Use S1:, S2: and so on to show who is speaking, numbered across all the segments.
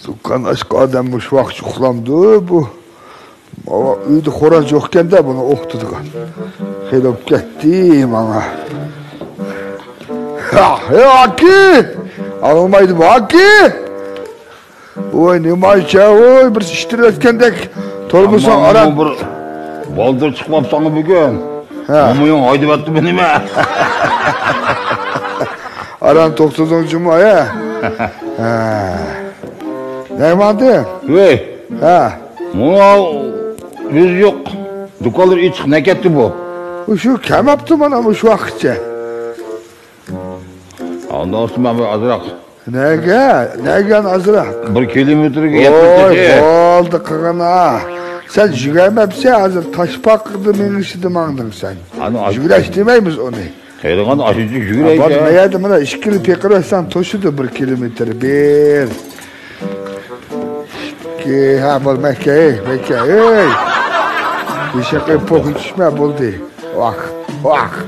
S1: Dükkan aşkı adamı şu vakit uxlamdı bu. Uydu xoraz yokken de bunu oxtuduq. Xelop getdi bana. Aki! Ağılmaydı bu Aki! Oy ne mayça oy bir iştir etkendek. Tolmusan aran.
S2: Baldır çıkmam sana bugün. Mumuyun haydi battı benim ha.
S1: Aran 90. cuma ya. Ne vardı?
S2: Hey.
S1: Ha.
S2: Buna yüz yok. Dukalır iç ne ketti bu?
S1: Şu kim yaptı bana bu şu vakitçe?
S2: Ondan olsun ben bir azırak.
S1: Nege azırak?
S2: 1 kilometrege
S1: Oy
S2: yetmişti.
S1: oldu kığına. Sen jügemepse hazır taşpakıdı menişidi mandın sen. Jügeş demeyimiz onu.
S2: Hayırgan aşıcı jügeş ya.
S1: Bak ne yedim bana işkili pekiresen toşudu 1 kilometre. Bir. İki. Ha bol Mekke ey. Bir şakayı pokun düşme buldu. Bak.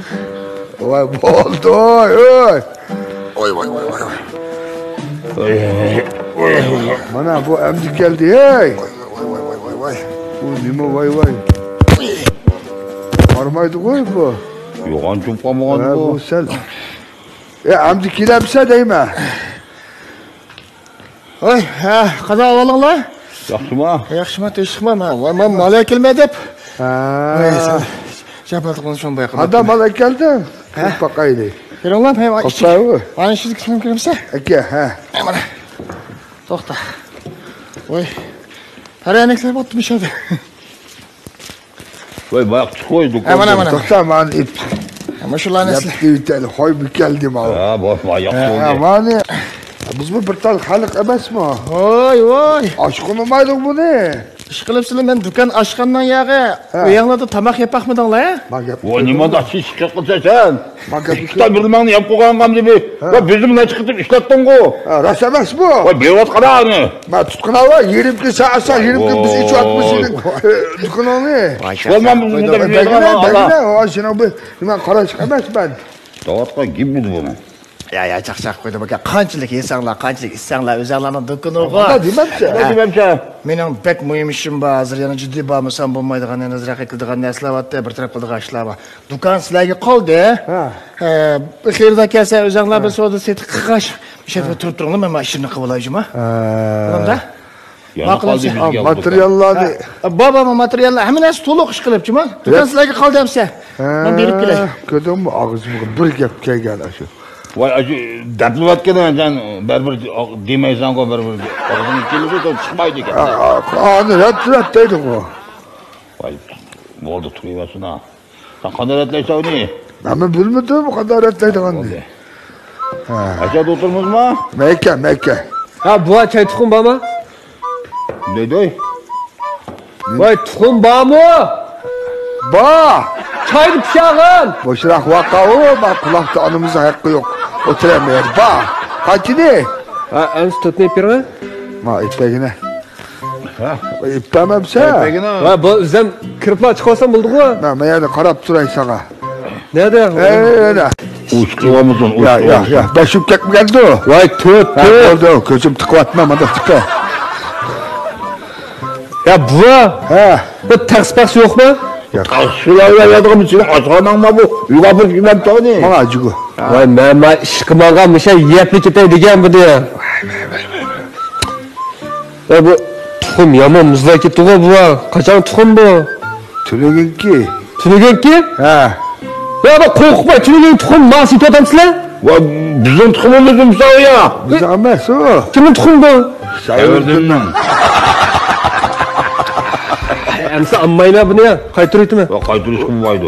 S1: Oy oldu oy. Oy. Bana bu emzik geldi hey. Vay. Bu nime vay. Varmaydı koy bu.
S2: Yoğan çupaman bu.
S1: Bu sen. Emzik ilemse deyme.
S3: Oy, qaza avalыңlar?
S2: Yaxşıma?
S3: Teşikma. Ben mala kelme dep. Şapaldı konuşmam bayaqı.
S1: Adam mala geldi. Bakaydı.
S3: Kelinglar, hem
S1: Qo'psavi.
S3: Ana işlik kim kirimse?
S1: Aka,
S3: Mana. To'xta. Oy. Paranekslar bo'pti mishadi.
S2: Voy bayaq chiqoydik.
S3: Mana.
S1: To'xta man ip.
S3: Ama shularni esla.
S1: Yaptı hoy bir geldi mal.
S2: Ha, boş yaxshi oldu.
S1: Mani. Biz bu bir tal xalq emasmi?
S3: Voy.
S1: Oshqolmaydik buni.
S3: Ish qilibsizlar, men do'kon ochgandan yog'i uyinglarda tomoq yapaqmidinglar, ha?
S2: Voy nimada shishqa qilsan?
S1: Magab
S2: İşte bilmem yapıp qo'yganman deb. Voy bizimla chiqib ishlatding-ku.
S1: Ras emas bu.
S2: Voy berib qarani.
S1: Ma tutqunava 20 saat 20 biz iç atmışız. Tutqunavni.
S2: Olmam bunda
S1: Begine o şuna bu nima qarash emas ben.
S2: Davotga kim budi buni?
S3: Ya chaqchaq qo'ydim aka. Qanchalik yesanglar, qanchalik ichsanglar o'zinglarning do'koniga.
S1: Nima demabdi?
S3: Mening pek muhim ishim bor. Hozir yana jiddiy bo'lmasam bo'lmaydigan, yana nazar qiladigan narsalar bor, bir taraf qiladigan ishlar bor. Do'kon sizlarga qoldi. Xayrda kelsa o'zinglar bir savdo seti qilgash. Ishlatib turib turinglar, men ishimni qilib olayjim, ha? Bilamda?
S1: Materiallarni.
S3: Baba materiallar hammasini to'liq ish qilibchi-mi? Do'kon sizlarga qoldi hamsa. Men berib kelay.
S1: Ko'rdingmi og'zimga bir gap kelgan shu.
S2: Voy daplayotgan ekan, baribir demaysan-ku, baribir. Og'zing kelsa chiqmaydi ekan.
S1: Qani rat deydi u.
S2: Voy bo'ldi turaversin ha. Sen qanday ratlaysan uni?
S1: Men bilmadim bu qanday ratlaydiganini.
S2: Aşağıda oturmuzmu?
S1: Mekke.
S4: Ha bu çay tuxum bormi?
S2: Neydi?
S4: Voy tuxum bormi?
S1: Bor.
S4: Çayni pishag'in.
S1: Boshroq vaqa u, bak quloqda onimizning haqqi yo'q. O'tiramaydi. Bor. Qachini?
S4: Ha, ans tutni pirmi?
S1: Ma ipagina. İptamamsa.
S4: Ha bu o'zim kiriblar chiqsam bo'ldi-ku.
S1: Men yana qarab turay sana.
S4: Nerede?
S1: Öyle.
S2: Uçtuğumuzun.
S1: Ya. Beşim geldi o.
S4: Vay tut.
S1: Oldu. Gözüm tıklatma. Hadi tıkla.
S4: Ya bu. Bu takspas yok mu?
S2: Şulayla yadığım için açıklanan mı bu? Yuvapır bilmem tabi.
S1: Bana acıgı.
S4: Vay mama işkımağa bir şey yiyip gitey degen bu diye. Ya bu tuxum yaman muzlay ketdi bu. Qachon tuxum bu? Tülegen ki? Ya bak korkma tülegen tuxum nasip adamsızlar?
S2: Bizim tuxumumuz umsağı ya.
S1: Bizim emas o.
S4: Kimin tuxum bu?
S2: Sayırdınlar.
S4: Emsa ammayla bunu ya. Qaytırıydı mı?
S2: Qaytırış bulmaydı.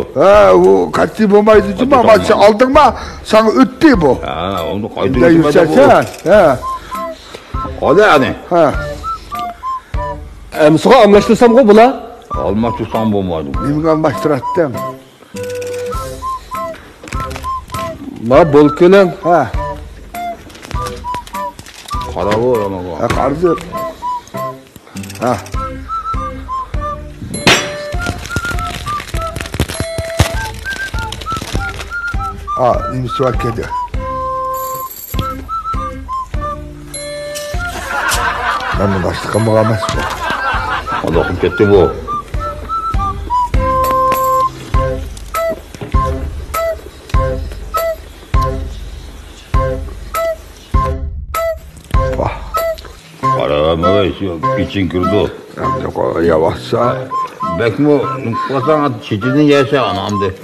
S1: O katli bulmaydı değil mi? Ama sen aldın mı? Sana öttü bu.
S2: Onu qaytırış
S1: bulmaydı bu.
S2: O da yani.
S4: Emsuğa anlaştırsam bu bula?
S2: Almak tutsam bulmaydı.
S1: Nimin anlaştırattım.
S4: Ma bol kölen.
S2: Karalı yana bu.
S1: Kardı. Nimisi var kedi. Benim başlıkım mıkames bu.
S2: Hadi okup gitti bu.
S1: Vah.
S2: Karama için kırdı.
S1: Hem de kolay yavaşsa.
S2: Bekmo, nukkasan çiçidin yese anamdı.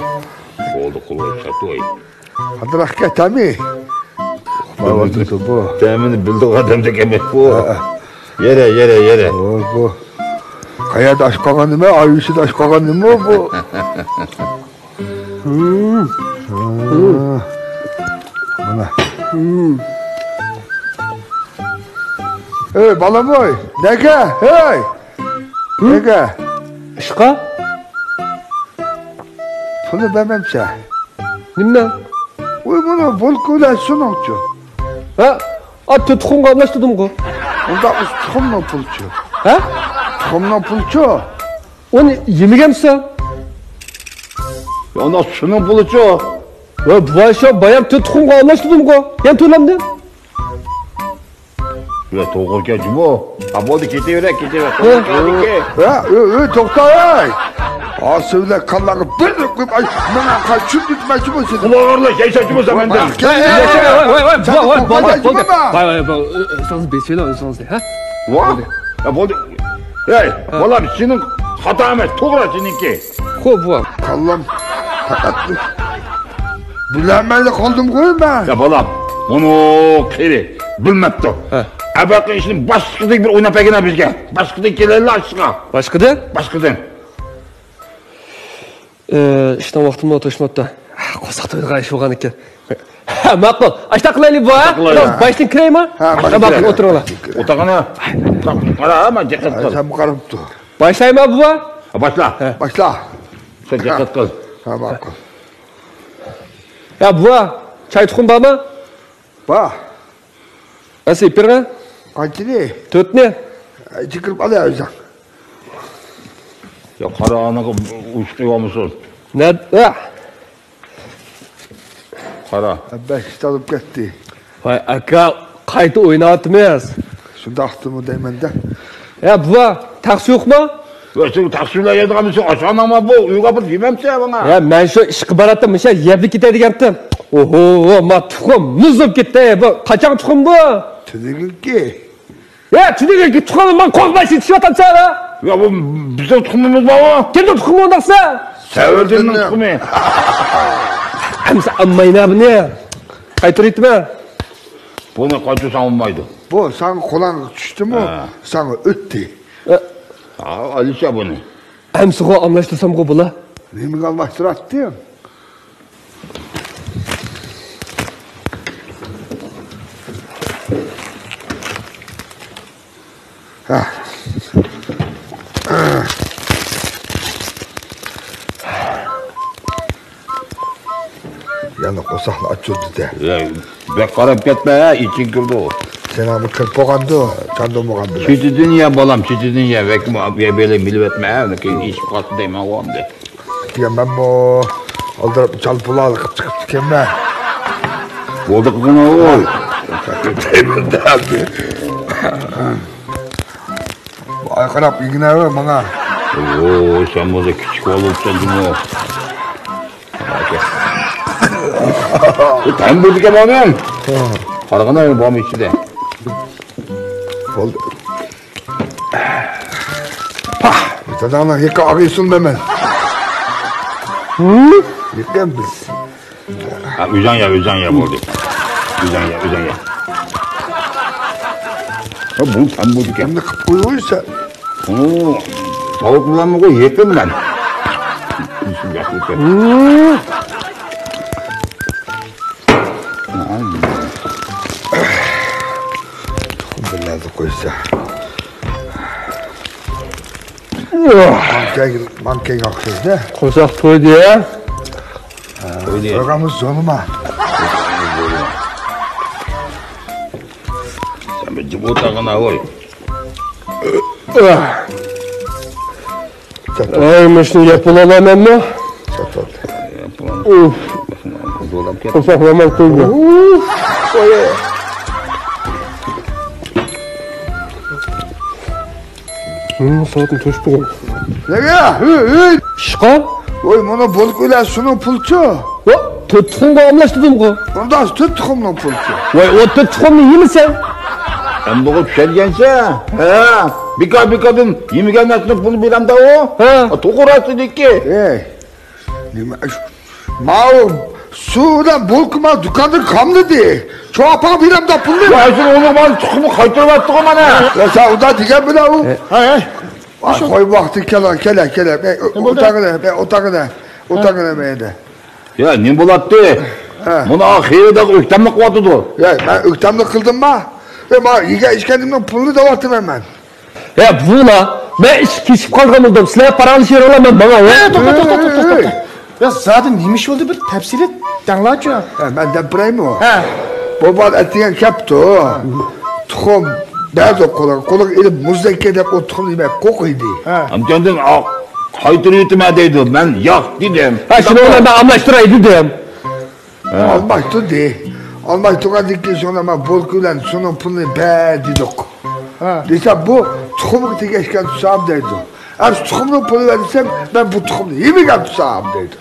S2: Oldu kulu çatı.
S1: Hadi bak ketemi. Babatı bu.
S2: Temini bildik adam da kemek bu. Yere.
S1: Bu. Kaya taş kakanı mı? Ayısı taş kakanı mı bu? Bana. Hey balamoy. Nege? Hey. Nege?
S4: Şıka?
S1: Bunu dememse.
S4: Nimne?
S1: Uy bunu bolkuyla sunokçu.
S4: Ha? Atı tuğumga anlaştırdım ko.
S1: Onda tuxumla pulçu.
S4: Ha?
S1: Tuxumla pulçu.
S4: Onu yemegemsen?
S2: Ona şunun bulucu.
S4: Ya bu aşağı bayağı tuğumga anlaştırdım ko. Yani söylemdim.
S2: Ya toğul geldi bu. Ha bu da gidiyor.
S1: Ya, tokta ay. Asıvla kalları bir de koyup ay. Bana kaçın gitmesi bu sizin.
S2: Kulağırla şey saçımı benden.
S4: Sans besiyonu sans de ha?
S2: Vah. Ya bu da. Hey, vallahi senin hata mı? Toğra seninki.
S4: Ko bu.
S1: Kallam. Hakatlı. Bilemeyde kaldım koyun ben.
S2: Ya balam, bunu kiri bilmepti. Abakı işin başkıdık bir oynap egine bizge. Başkıdık gelirli aşkına.
S4: Başkadı?
S2: Başkıdın.
S4: İşten vaktimde oturuşmadı. Qosaq to'yga ish bo'lgan ekan. Ha, ma'qul. Ashta qilaylik bu, ha? Baştan kiraymi?
S1: Ha,
S4: ma'qul, o'tiringlar.
S2: Otağına. Qara ama dikkat qil.
S1: Sen bu karıptı.
S4: Başlaymi bu?
S2: Başla.
S1: Başla.
S2: Sen dikkat qil.
S1: Tamam.
S4: Ya bu, çay tuxum bormi?
S1: Bak.
S4: Nasıl ipirga?
S1: Kaçını?
S4: To'rtni?
S1: Çıkırıp alıyorsan.
S2: Ya qara anaga uyuşturuyor musun?
S4: Ne?
S2: Qara.
S1: Beş işte alıp gitti.
S4: Vay aka, qayta o'ynayapmiz.
S1: Şunda aktımı deymende.
S4: Ya bu, taksi yo'qmi?
S2: Ve sen taksirle yediğin misin? Aşağına ama bu. Uyga bir yememse bana.
S4: Ya men shu ishga boradim, o'sha yebli ketadigandim. Oho, ma tuxum muzib ketdi. Bu qachon tuxum bu?
S1: Tüdüğün ki.
S4: Ya, tuxum tuxum men qo'rqmay setishyapman sana.
S2: Ya bu bizim tukumumuz var mı?
S4: Kimdir tuxum ondaqsa?
S2: Sevildiğinin tukumu.
S4: Hamsa ammayna buni. Qaytaraytmi?
S2: Bunu kaçırsan olmaydı.
S1: Bu sana kulağın düştü mü? Sana öttü.
S2: Alişe bunu.
S4: Hamsa anlaştırsam ko bula.
S1: Nemin kalmıştır attın? Ha. Yani kosakla açıldı de.
S2: Ya bek karab ketme ya için kırdı o.
S1: Sen ama kırpoğandı o. Çandı mı kandı?
S2: Çitidin ya balam çitidin ya bek ya böyle milvetme ya. Ne ki iş kalktı değil mi o amde.
S1: Ya ben bu aldırıp çalpılı alıp çıkıp çıkayım.
S2: Oldu kızına o.
S1: Teyminde abi. Bu aykanap yine var bana.
S2: Oo sen burada küçük olup sen o. Ben bulduk ya babam. Kargana mı babam içinde?
S1: Oldu. Bir tadağına yıka arıyorsun hemen. Yıkayım biz.
S2: Ha üzen ya buldu. Üzen ya. Ha bu sen bulduk ya.
S1: Hem de kapıyıysa.
S2: Oo. Tavuk bulan mı koy yedim ben.
S1: Alhamdulillah da koysa. Mankey kalkıyoruz ne?
S4: Qosaq to'ydi ya.
S2: Öyle.
S1: Programımız zonuma.
S2: Sen bir cıbı otağına koy.
S4: Ay, müşni yapılamam mı? Uf,
S2: Dolap ket.
S4: qosaq yaman qo'ydi. Soatini to'shib qo'ygan.
S1: Nega? Ey!
S4: Ishqa?
S1: Voy, mana bo'lib şunun pulchi.
S4: O, 4 tuxumga omlashtirdim-ku.
S1: Bundan 4 tuxumning pulchi.
S4: Voy, o 4 tuxumni yeymisan?
S2: Endi bu tushirgancha, bika-bikadan yemagan narsaning pulini beramda o. To'g'risidiki.
S1: Ey. Nima? Mau sudan bo'lkima do'konda qamlidi. Cho'pa beramda pulni.
S2: Voy, sen uni mal tuxumni qaytaryapti-ku mana.
S1: Ya savdo degan bilan u. Qo'y vaqti kela. O'tagina mayda.
S2: Ya, nima bo'ladi? Buni oxiridagi o'ktamni qilyapti-ku.
S1: Ya, men o'ktamni qildimmi? Men yegan-ichganimning pulini da'vatman men.
S4: Ya, buna men ish kechib qolgan bo'ldim. Sizlar parani shera olaman bana.
S3: To'xta. Ya, zaten nima ish bo'ldi bir tafsilat danglachu.
S1: Men deb beraymi? Bobot aytgan kapto. Tuxum ba'zi qo'liga ilib muzdakka deb o tuxum yemay qo'qiydi.
S2: Amjondan qaytaryapman deydi. Men yo'q dedim.
S4: Ha, shuni men amlashtiray dedim.
S1: Almay turgandan keyin shuna men bo'lkulan shunun pulini dedik. Desa bu tuxumga tegishgan tutsam deydi. Agar tuxumni pulini versam, men bu tuxumni yemagan tutsam deydi.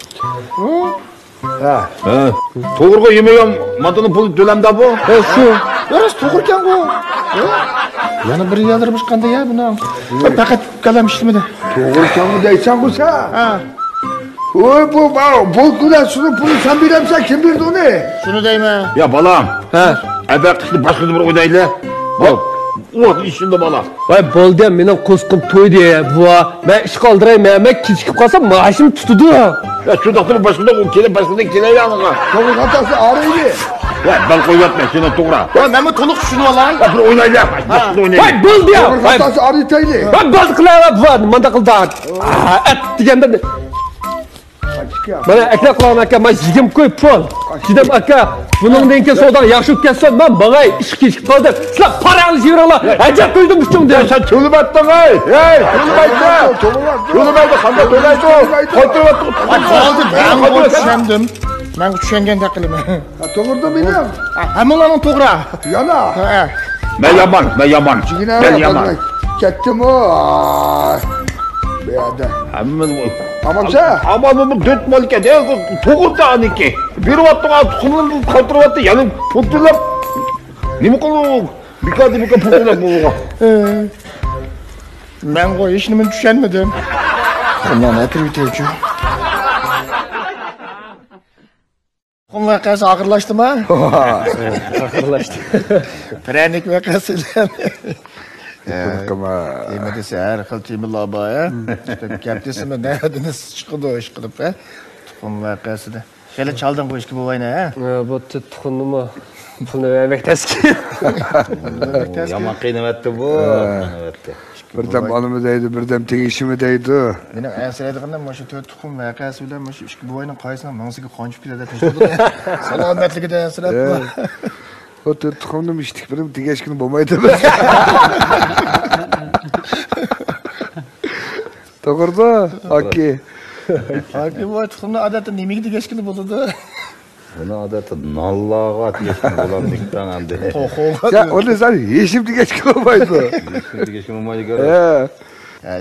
S2: To'g'riga yemagan matini pul to'lamda bu.
S3: Shu. Yo'q, to'g'ri ekan bu. Yana bir yaldirmish qanday ya buni? Faqat kalam ishtimidi.
S1: To'g'ri ekanmi deysan bo'lsa? Oy, bu bo'lkulan shuni pulini sen beramsan, kim berdi uni?
S3: Shuni deyman.
S2: Ya balam. Abaqishni boshqa bir o'ylaylar. Hop. O't ishinde bala.
S4: Voy, bo'ldi, mening qo'sqim to'ydi buva. Men ish qoldirayman, men kechikib qolsam maoshim tutdi.
S2: Ya shu doktor boshqada boshqadan kelayapti.
S1: To'g'ri xatasi araydi.
S2: Ya ben qo'yyapman, seni to'g'ri.
S3: Voy, men to'liq tushunib olay.
S2: Bir o'ynaylar, boshqa o'ynaylar.
S4: Voy, bo'ldi.
S1: To'g'ri xatasi araytayli.
S4: Voy, bo'ldi qilaver buva, nimada qildi? At deganda mana aka qilaman aka, men yigim qo'y pul. Dedim aka, buningdan keyin savdoga yaxshi o'tkazsam, men bag'ay ish kechib qoldi. Sizlar parani yeyinglar. Ajab qo'ydim uchun deb.
S2: Sen to'libatding, ey. To'libaydi, qanday to'laydi? Qaytaryapti.
S3: Qoldi, men tushundim. Men tushunganda qilaman.
S1: To'g'rida mening.
S3: Hammalarning to'g'ri.
S1: Yana.
S2: Men yaman. Ben yaman.
S1: Ketdim-o. Bu yerda.
S2: Hamma
S1: Tamamsa?
S2: Ama bu 4 malika de to'g'rida aniki. Beryapti, tuxumni qaytaryapti. Ya'ni pul to'lab nima qilib? Bika pul to'lab bu.
S3: Men qo'y hech nimani tushunmadim. Qolgan aytib Tuxum vaqasi og'irlashdimi?
S4: Og'irlashdi.
S3: Pranik vaqasi.
S1: Qama.
S3: Nima desa, har xil temizlar bor, gap desimi, nima chiqdi ish qilib, tuxum vaqasida. Hali chaldin qo'yishga bo'lmaydi,
S4: Bu tuxumni pulni vermakdasiz.
S2: Yomon qiynayapti bu.
S1: Birdan olimi deydi, birdan tegishimi deydi.
S3: Meni asraydigandan mana shu 4 tuxum vaqasi bilan mana shu ishki bo'yning qo'yisam, mangsiga qonchib ketadi tashlaydi. Salomatligida asrab.
S1: O 4 tuxumni ishtik birim tegishkini bo'lmaydi. To'g'rida? Okey.
S3: Okey, bu tuxumni odatda nimaga tegishkini bo'ladi?
S2: Buni odatda nollarga tegishkini bo'lardikan endi.
S1: Ya, uni sen yeshib tegishkini bo'lmaydi.
S2: Tegishkini bo'lmaydi.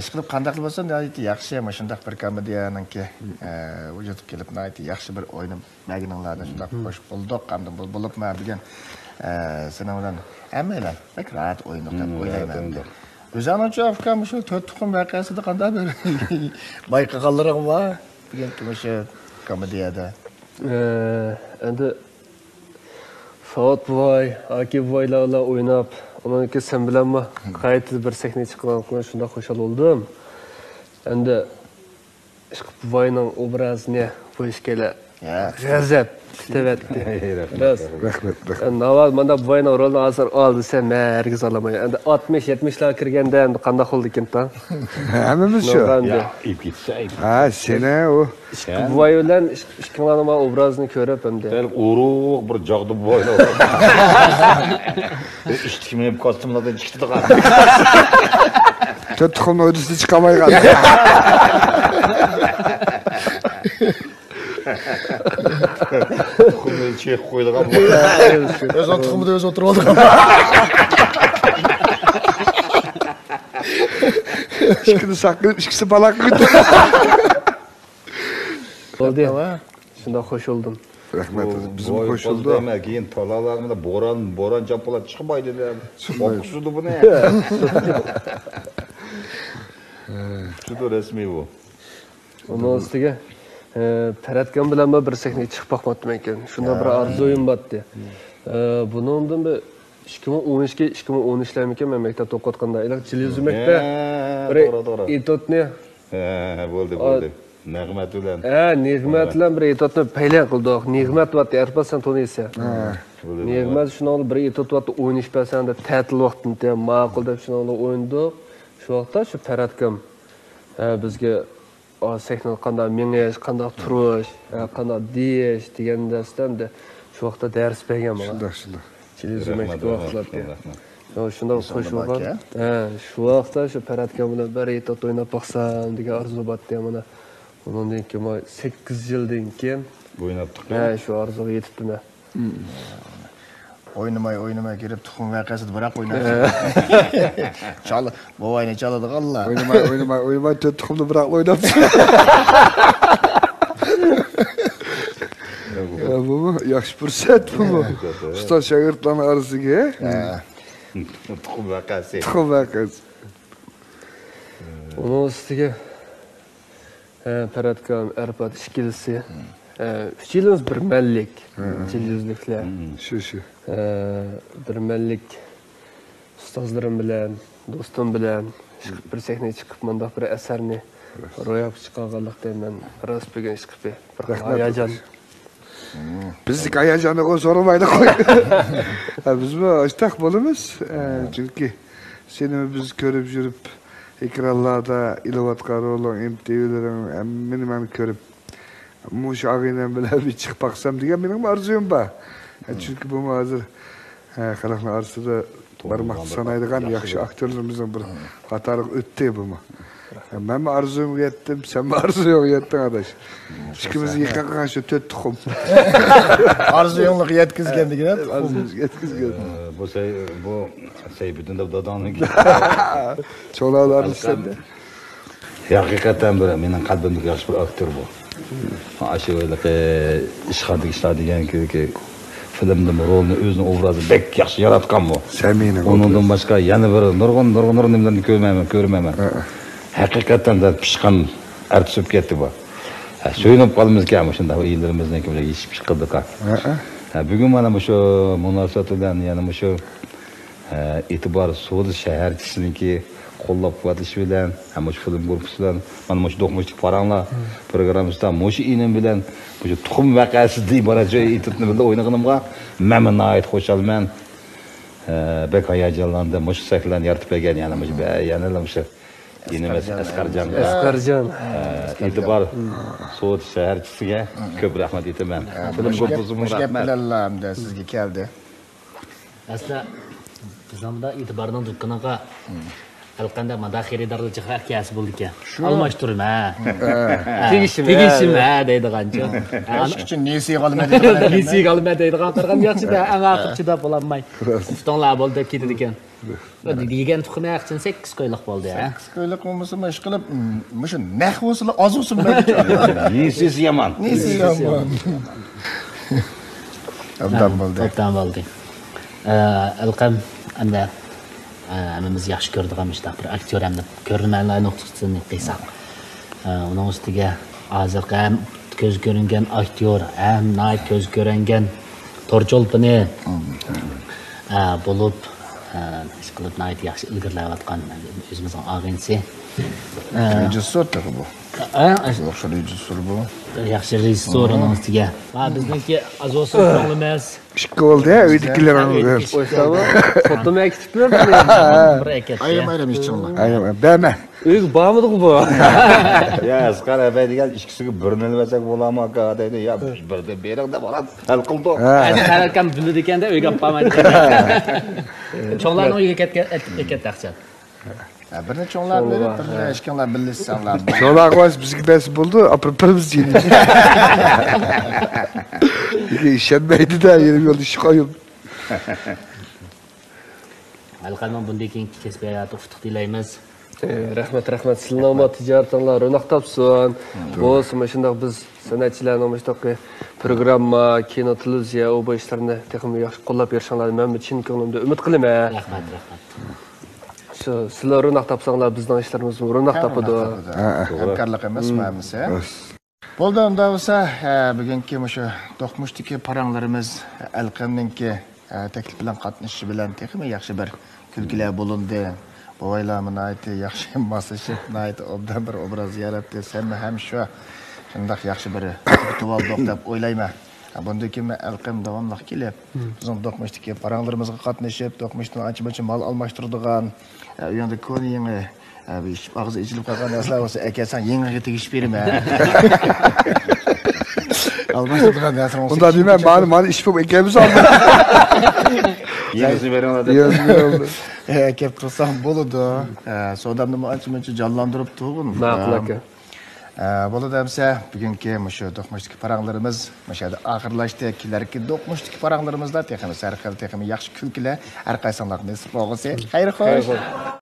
S3: Ish qilib qanday qilib bo'lsa, yaxshi mana shunday bir komediyaniki vujudga kelib, yaxshi bir o'yin magninglarni shunday qo'shib qoldik, qanday bo'libmi degan sinovdan hammalar rahat o'yin qilib o'ylayman. O'zancha afkam shu 4 tuxum vaqasida qanday bir bayqaganlarim bor degan o'sha komediyada.
S4: Endi Soat voy, aka voylarla o'ynab, undan keyin sen bilanmi qaytib bir sahnaga chiqqan shunda xushal bo'ldim. Endi voyning obrazini qo'yishga g'azab titavatdi.
S1: Rahmat.
S4: Navaz manda voyning rolini hozir oldi, sen hargiz olamayman. Endi 60-70lar kirganda endi qanday qildi ekan-da?
S1: Hammamiz shu.
S2: Ya, ip ketsa.
S1: Ha, seni o
S4: voy bilan ishqilanaman obrazini ko'rib endi.
S2: Sen uruq bir jog'di voylar. İştikmeyip kostümlerden çıktı da.
S1: Çok tuxumni o'zisi chiqamay qoldi.
S2: Tuxumni chek qo'ydigan.
S3: O'z tuxumida o'zi o'tirib oldi.
S1: İkini saklayıp ikisi balak gitti.
S4: Oldu. Şunda hoş oldum.
S1: Rahmet bizim
S2: Boy
S1: koşuldu.
S2: bol deme, keyin talalarında boran japolar chiqmaydi deb. Oqsudi buni. Juda rasmiy bu.
S4: Onun üstüge Taratgan bilan bir sahnaga chiqib boqmoqdim ekan. Shunda bir orzuim botdi. Buningdan bir 2012 2013larmikan men maktabda o'qiyotganda televizormakda
S2: To'g'ri.
S4: bir etotni
S2: Bo'ldi. Nig'mat bilan.
S4: Nig'mat bilan bir etotni payla qildik. Nig'mat va Erpasan to'naysan. Nig'mat shuni bir etot va o'ynash pasanda ta'til vaqtida ma'qul deb shuni o'yindik. Shu vaqtda shu Taratgan bizga sahnaga qanday mengish, qanday turish, qanday deyish degan darsda shu vaqtda dars bergan mana.
S1: Shunday.
S4: Televizormakda vaqtlarda. Shunda qo'shilgan. Shu vaqtda shu Taratgan bilan bir etot o'ynab boqsam degan orzu botdi mana. Ondan keyin 8 yildan keyin
S2: O'ynabdik.
S4: shu orzuga yetibdi.
S3: Oynamay girib tuxum vaqasida biroq o'ynaysan. Çalı, bovayni çaladi Allah.
S1: Oynamay to'rt tuxumni biroq o'ynabsan. Bu yaxshi fursat bu. Ustoz shogirdlarning orasiga.
S2: Tuxum vaqasi.
S1: Tuxum vaqasi.
S4: Onun üstüge Taratgan, Erpat ikilisi. 3 yilimiz bir mellik. Televizorliklar.
S1: Shu.
S4: Bir mellik ustozlarim bilan, do'stim bilan bir sahnaga chiqib mundaq bir asarni ro'yobga chiqarganlikdan men rost bo'lgan chiqib bir hayajon.
S1: Bizlik hayajonni so'ramaydi qo'y. Biz bu ishtaq bo'lamiz. Chunki seni biz ko'rib yurib ekranlarda ilovatgan roling, MTV'laring meni ko'rib mush ag'inam bilan bir chiqib baqsam degan mening orzuyim bor. Chunki bu hozir xalqlar orasida barmoqni sanaydigan yaxshi aktyorlarimizdan bir qatori o'tdi bu. Men arzuyimga yetdim, sen arzuyingga yetding adash. Ikkimiz yaqin qilgan shu 4 tuxum.
S3: Arzuyingga yetkizgan degan.
S1: Yetkizgan.
S2: Bu Sayfiddin dadoniki.
S1: Cho'lalar istedi.
S2: Haqiqatan bir mening qalbimdagi yaxshi bir aktyor bu. Shu o'ylaqa ishlar degan-ki filmda rolni o'zini obrazi bek yaxshi yaratgan bu.
S1: Samina.
S2: Ondan boshqa yana bir nurg'un nimlarni ko'rmayman. Haqiqatan da pishqan artist bo'lib ketdi bu. So'yinib qolmizkan shunda yillarimizni kimlar yechib chiqdik. Bugun mana shu munosabat bilan yana shu e'tibor So'g'd shaharchisiniki qo'llab-quvvatlash bilan, ham shu film guruhi bilan mana shu do'qmochlik faranglar programmasida shu inim bilan shu tuxum vaqasida iborat joy etibni bilan o'ynaganimga men nihoyat xursandman. Bek hayajonlandim. Shu sahnani yaratib bergan yana shu inimiz Asqarjon. E'tibor So'g'd shaharchisiga ko'p rahmat aytaman. Film guruhiga rahmat.
S3: Bilallamda sizga keldi.
S5: Aslida bizamda e'tiborning dukkaniga alqanda mada xaridorlik haqiyasi bo'ldi ekan. Almashtirdim Tegishim deydigancha.
S3: Ash uchun nesiga olmaydi degan.
S5: Nesiga olmaydi deydigan qarqam yaxshi-da, eng oxirchida bo'lolmay. Uftonlar bo'ldi ketdi ekan. Degan tuxum yaxshin 8 qo'yliq bo'ldi.
S3: 8 qo'yliq bo'lmasa ish qilib, shu nahvosilar oz bo'lsin men.
S2: Nesiz yomon.
S3: Obdan bo'ldi.
S5: Alqam anda hammamiz yaxshi ko'radigan bir aktyor hamda ko'rinmaylar nuqtasini qilsak. Uning ustiga hozirgi ham ko'z ko'ringan aktyor, ham ko'z ko'ringan torjolpini bo'lib ish qilib yaxshi ilgarilayotgan o'zimizning agentsi.
S3: Rejissor bu. Yaxshi rejissor bu.
S5: Yaxshi rejissor uning ustiga. Bizniki azosin problemas.
S1: Ikki bo'ldi, uydagilarni
S4: Qo'ysam, fotomi aktivlar
S5: bir ekat.
S3: Ayrim ishchilar.
S1: Berma.
S4: Uyga bormidik bu.
S2: Ya Asqar aka degan ikkisiga birini olmasak bo'ladimi aka deydi. Ya birda bering deb olib hal qildi.
S5: Qaralkam bildi ekanda uyga bormaydi. Cho'nglarning uyga ketdi taqcham.
S3: Bir cho'nglar berib, bir eshkanlar birlashsanlar.
S1: Cho'lar qo'yib bizga bas bo'ldi, apirpirimiz yedi. İşenmeydi-da, yerim yo'lda ish qo'yib.
S5: Alqalman bunday keyingi kasbiy hayoti utuq tilaymiz.
S4: Rahmat, rahmat. Sizlarning tijoratinglar ro'naq topsin. Bo'lsin, shundoq biz san'atchilarning mushtaqi programma, kino, televiziya, o bu ishlarni texnik yaxshi qo'llab berishinglarni men chin ko'nglimda umid qilaman.
S5: Rahmat, rahmat.
S4: Shu sizlar ro'naq topsanglar bizning ishlarimiz ro'naq topadi.
S3: Hamkorlik emasmamiz, ha? Bo'ldi, unda bo'lsa, bugungi o'sha to'qmushdagi paranglarimiz Alqamninki taklif bilan qatnashishi bilan texnik yaxshi bir kulgilar bo'lindi. Boylarımın ayeti yaxşı maslaşıp, ayeti obdan bir obraz yarattı. Sen mi hem şu, şundak yaxşı bir tuval doktab oylayma. Bundaki mi Alqam davamlıq kelip, bizim dokmuştaki paranglarımızga qatnashib, dokmuştan açı mal almashtırdıgan, uyanda konu yeni, ağzı içilip kalkan asla olsa, ekersen yeni tegiş verime. Almashtırdıgan asla olsa.
S1: Onda değil mi? Bana iş bu ekemiz aldı.
S2: Yenisini veriyorlar.
S3: Kep tursam boludu. Sodamda mı açı canlandırıp tuğun.
S4: Ma'qul aka.
S3: Bolu demse bugünkü şu dokmuştaki paranglarımız meşede ahırlaştı. Kilerki dokmuştaki paranglarımızda tekimiz her xil tekimi yaxşı külküle her qaysanlarını isip olğusi. Hayır hoş.